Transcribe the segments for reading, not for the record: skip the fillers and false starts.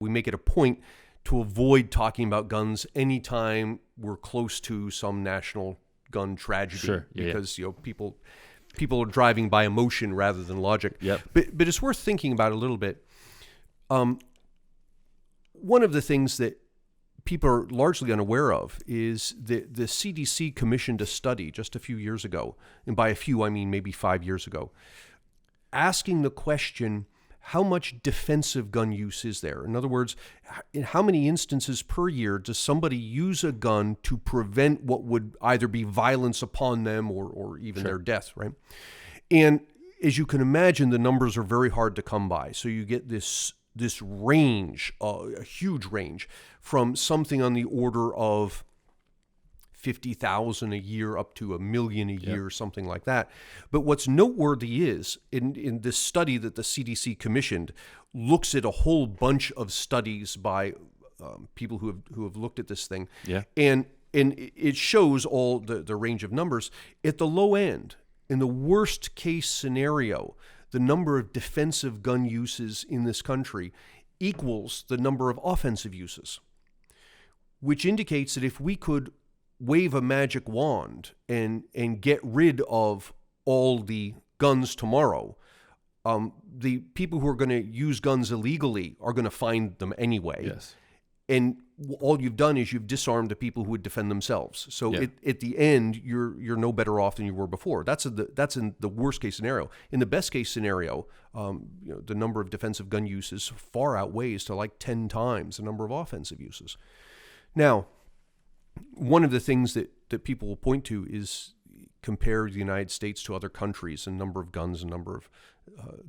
we make it a point to avoid talking about guns anytime we're close to some national gun tragedy. Sure. Because people are driving by emotion rather than logic. Yep. But it's worth thinking about a little bit. One of the things that people are largely unaware of is that the CDC commissioned a study just a few years ago, and by a few I mean maybe 5 years ago, asking the question, how much defensive gun use is there? In other words, in how many instances per year does somebody use a gun to prevent what would either be violence upon them or even their death, right? And as you can imagine, the numbers are very hard to come by. So you get this range, a huge range, from something on the order of 50,000 a year up to 1 million a year, something like that. But what's noteworthy is, in this study that the CDC commissioned, looks at a whole bunch of studies by people who have looked at this thing. Yeah. And it shows all the range of numbers. At the low end, in the worst case scenario, the number of defensive gun uses in this country equals the number of offensive uses, which indicates that if we could wave a magic wand and get rid of all the guns tomorrow, the people who are going to use guns illegally are going to find them anyway. Yes. And all you've done is you've disarmed the people who would defend themselves. So at the end, you're no better off than you were before. That's in the worst case scenario. In the best case scenario, the number of defensive gun uses far outweighs to like 10 times the number of offensive uses. Now, one of the things that people will point to is compare the United States to other countries and number of guns and number of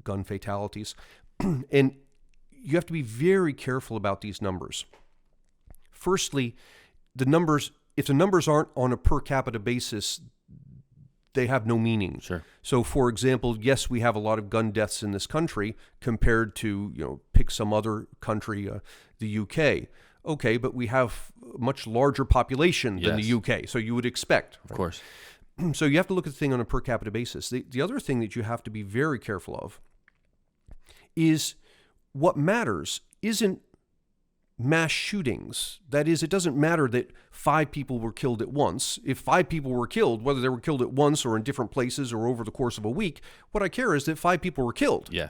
gun fatalities. And you have to be very careful about these numbers. Firstly, if the numbers aren't on a per capita basis, they have no meaning. Sure. So, for example, yes, we have a lot of gun deaths in this country compared to, pick some other country, the UK. Okay, but we have a much larger population than the UK, so you would expect. Of course. So you have to look at the thing on a per capita basis. The other thing that you have to be very careful of is what matters isn't mass shootings. That is, it doesn't matter that 5 people were killed at once. If 5 people were killed, whether they were killed at once or in different places or over the course of a week, what I care is that 5 people were killed. Yeah.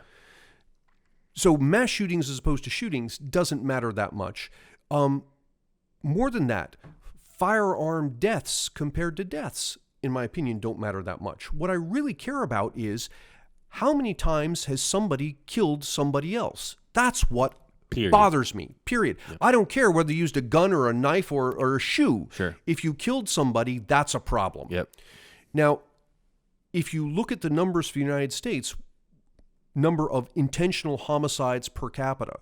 So mass shootings as opposed to shootings doesn't matter that much. More than that, firearm deaths compared to deaths, in my opinion, don't matter that much. What I really care about is how many times has somebody killed somebody else? That's what bothers me, period. Yep. I don't care whether you used a gun or a knife or a shoe. Sure. If you killed somebody, that's a problem. Yep. Now, if you look at the numbers for the United States, number of intentional homicides per capita,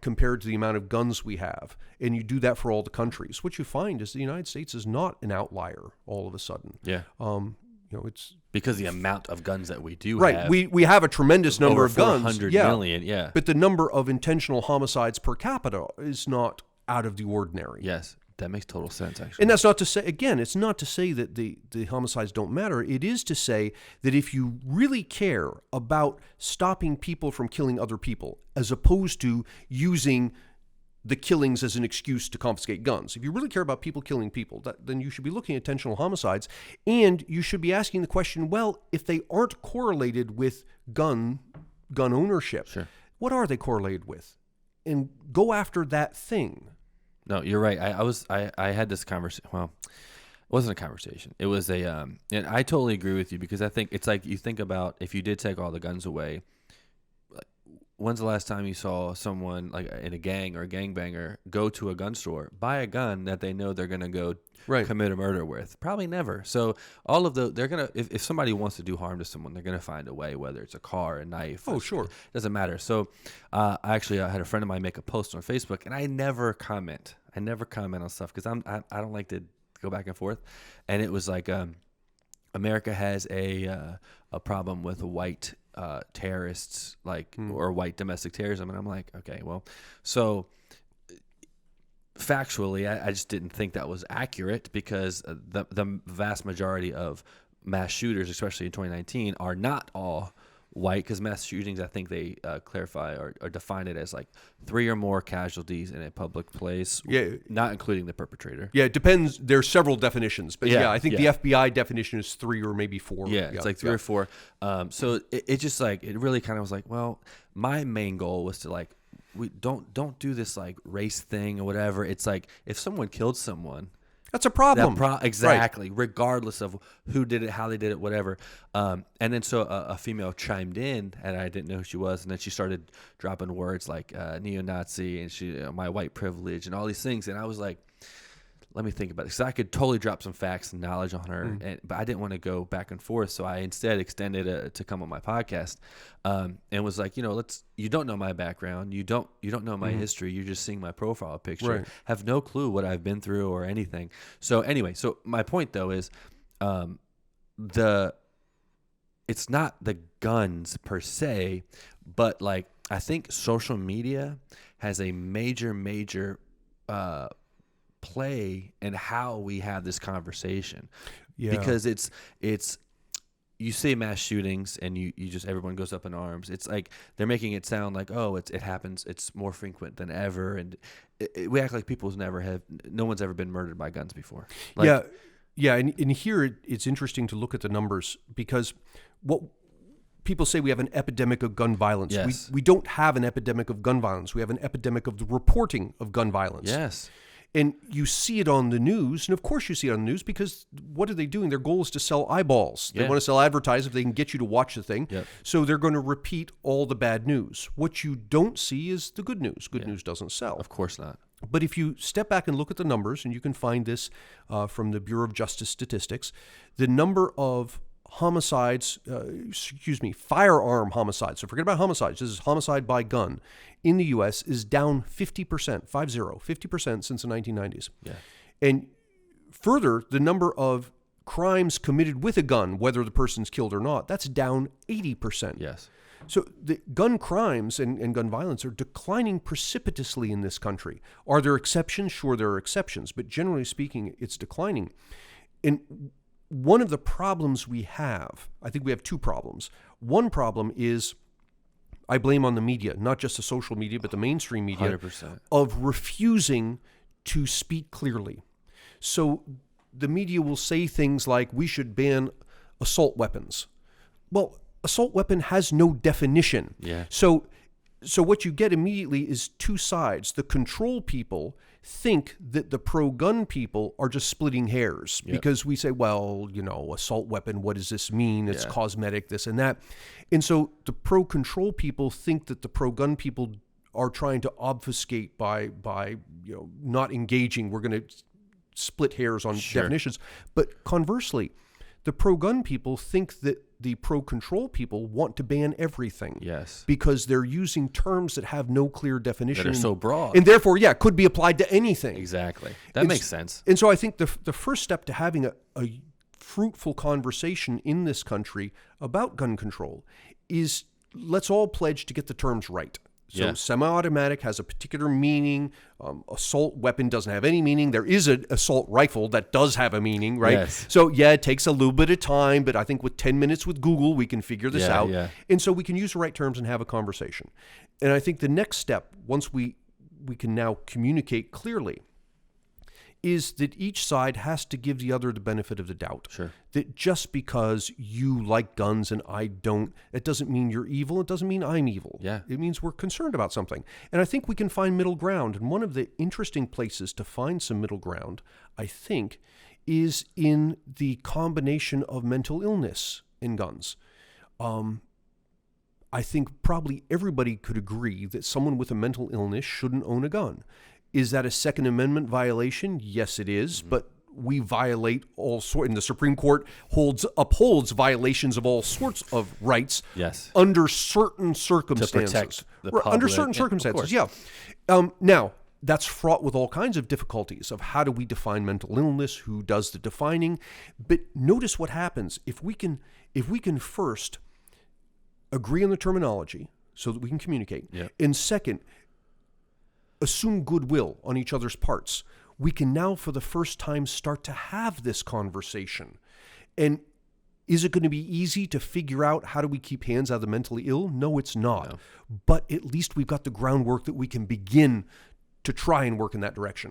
compared to the amount of guns we have, and you do that for all the countries, what you find is the United States is not an outlier all of a sudden. Yeah. It's because the amount of guns that we do have. Right. We have a tremendous number of guns. 400 million, yeah. But the number of intentional homicides per capita is not out of the ordinary. Yes. That makes total sense, actually. And that's not to say, again, it's not to say that the homicides don't matter. It is to say that if you really care about stopping people from killing other people, as opposed to using the killings as an excuse to confiscate guns, if you really care about people killing people, then you should be looking at intentional homicides, and you should be asking the question, well, if they aren't correlated with gun ownership, sure, what are they correlated with? And go after that thing. No, you're right. I had this conversation. Well, it wasn't a conversation. It was and I totally agree with you, because I think it's like, you think about if you did take all the guns away, when's the last time you saw someone like in a gang or a gangbanger go to a gun store, buy a gun that they know they're going to go commit a murder with? Probably never. So all of they're going to, if somebody wants to do harm to someone, they're going to find a way, whether it's a car, a knife. Oh, sure. It doesn't matter. So I had a friend of mine make a post on Facebook, and I never comment on stuff because I don't like to go back and forth. And it was like, America has a problem with white terrorists, or white domestic terrorism, and I'm like, okay, well, so factually, I just didn't think that was accurate, because the vast majority of mass shooters, especially in 2019, are not all white, because mass shootings, I think they clarify or define it as like 3 or more casualties in a public place, not including the perpetrator. Yeah, it depends. There's several definitions, but I think the FBI definition is 3 or maybe 4. Yeah, it's like 3 or 4. So it just like, it really kind of was like, well, my main goal was to like, we don't do this like race thing or whatever. It's like, if someone killed someone, that's a problem. Exactly. Right. Regardless of who did it, how they did it, whatever. And then so a female chimed in, and I didn't know who she was. And then she started dropping words like neo-Nazi and my white privilege and all these things. And I was like, let me think about it. Because I could totally drop some facts and knowledge on her, but I didn't want to go back and forth. So I instead extended to come on my podcast, and was like, you don't know my background. You don't know my history. You're just seeing my profile picture. Right. Have no clue what I've been through or anything. So anyway, so my point though is, it's not the guns per se, but like, I think social media has a major, play in how we have this conversation, because it's you say mass shootings and you just, everyone goes up in arms. It's like they're making it sound like, oh, it happens, it's more frequent than ever, and we act like no one's ever been murdered by guns before. Like, and here it's interesting to look at the numbers, because what people say, we have an epidemic of gun violence. Yes. We don't have an epidemic of gun violence. We have an epidemic of the reporting of gun violence. Yes. And you see it on the news, and of course you see it on the news, because what are they doing? Their goal is to sell eyeballs. They want to sell advertising if they can get you to watch the thing. Yep. So they're going to repeat all the bad news. What you don't see is the good news. Good news doesn't sell. Of course not. But if you step back and look at the numbers, and you can find this from the Bureau of Justice Statistics, the number of homicides, firearm homicides, so forget about homicides, this is homicide by gun, in the U.S. is down 50%, 50% since the 1990s. Yeah. And further, the number of crimes committed with a gun, whether the person's killed or not, that's down 80%. Yes. So the gun crimes and gun violence are declining precipitously in this country. Are there exceptions? Sure, there are exceptions, but generally speaking, it's declining. And one of the problems we have, I think we have 2 problems. One problem is, I blame on the media, not just the social media, but the mainstream media, 100%. of refusing to speak clearly. So the media will say things like, we should ban assault weapons. Well, assault weapon has no definition. Yeah. So what you get immediately is 2 sides. The control people think that the pro-gun people are just splitting hairs, because we say, well, assault weapon, what does this mean? It's cosmetic, this and that. And so the pro-control people think that the pro-gun people are trying to obfuscate by not engaging. We're going to split hairs on definitions. But conversely, the pro-gun people think that the pro-control people want to ban everything. Yes. Because they're using terms that have no clear definition. That are so broad. And therefore, could be applied to anything. Exactly. That makes sense. And so I think the first step to having a fruitful conversation in this country about gun control is, let's all pledge to get the terms right. So semi-automatic has a particular meaning. Assault weapon doesn't have any meaning. There is an assault rifle that does have a meaning, right? Yes. So it takes a little bit of time, but I think with 10 minutes with Google, we can figure this out. Yeah. And so we can use the right terms and have a conversation. And I think the next step, once we can now communicate clearly, is that each side has to give the other the benefit of the doubt. Sure. That just because you like guns and I don't, it doesn't mean you're evil. It doesn't mean I'm evil. Yeah. It means we're concerned about something. And I think we can find middle ground. And one of the interesting places to find some middle ground, I think, is in the combination of mental illness and guns. I think probably everybody could agree that someone with a mental illness shouldn't own a gun. Is that a Second Amendment violation? Yes, it is. Mm-hmm. But we violate all sorts, and the Supreme Court upholds violations of all sorts of rights. Yes. Under certain circumstances. To protect the public. Under certain circumstances, now, that's fraught with all kinds of difficulties of how do we define mental illness, who does the defining. But notice what happens if we can first agree on the terminology so that we can communicate. Yeah. And second, assume goodwill on each other's parts. We can now, for the first time, start to have this conversation. And Is it going to be easy to figure out how do we keep hands out of the mentally ill? No, it's not. No. But at least we've got the groundwork that we can begin to try and work in that direction.